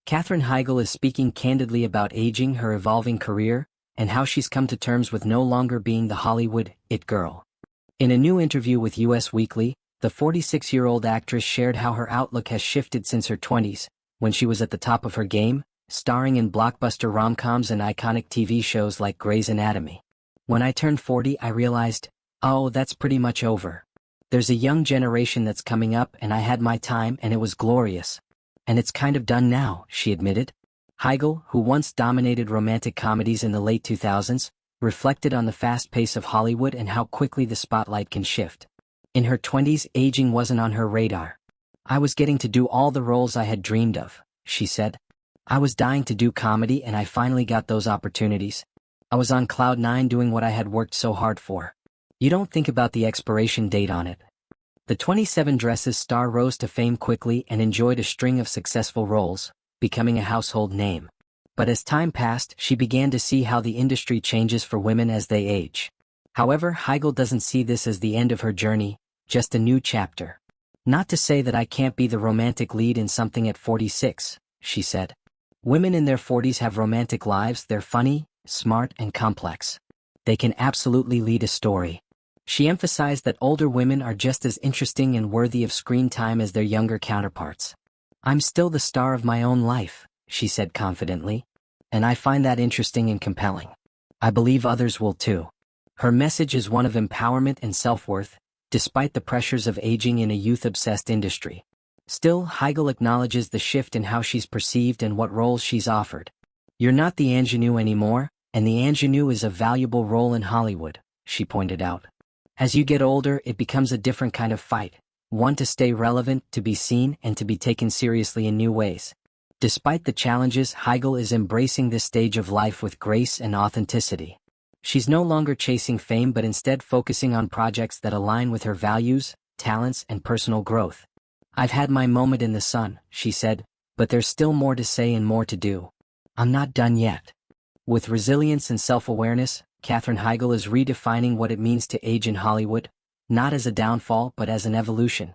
Katherine Heigl is speaking candidly about aging, her evolving career, and how she's come to terms with no longer being the Hollywood it girl. In a new interview with US Weekly, the 46-year-old actress shared how her outlook has shifted since her 20s, when she was at the top of her game, starring in blockbuster rom-coms and iconic TV shows like Grey's Anatomy. When I turned 40, I realized, oh, that's pretty much over. There's a young generation that's coming up, and I had my time and it was glorious. And it's kind of done now, she admitted. Heigl, who once dominated romantic comedies in the late 2000s, reflected on the fast pace of Hollywood and how quickly the spotlight can shift. In her 20s, aging wasn't on her radar. I was getting to do all the roles I had dreamed of, she said. I was dying to do comedy and I finally got those opportunities. I was on cloud nine doing what I had worked so hard for. You don't think about the expiration date on it. The 27 Dresses star rose to fame quickly and enjoyed a string of successful roles, becoming a household name. But as time passed, she began to see how the industry changes for women as they age. However, Heigl doesn't see this as the end of her journey, just a new chapter. Not to say that I can't be the romantic lead in something at 46, she said. Women in their 40s have romantic lives, they're funny, smart, and complex. They can absolutely lead a story. She emphasized that older women are just as interesting and worthy of screen time as their younger counterparts. I'm still the star of my own life, she said confidently. And I find that interesting and compelling. I believe others will too. Her message is one of empowerment and self-worth, despite the pressures of aging in a youth-obsessed industry. Still, Heigl acknowledges the shift in how she's perceived and what roles she's offered. You're not the ingénue anymore, and the ingénue is a valuable role in Hollywood, she pointed out. As you get older, it becomes a different kind of fight, one to stay relevant, to be seen, and to be taken seriously in new ways. Despite the challenges, Heigl is embracing this stage of life with grace and authenticity. She's no longer chasing fame but instead focusing on projects that align with her values, talents, and personal growth. I've had my moment in the sun, she said, but there's still more to say and more to do. I'm not done yet. With resilience and self-awareness, Katherine Heigl is redefining what it means to age in Hollywood, not as a downfall but as an evolution.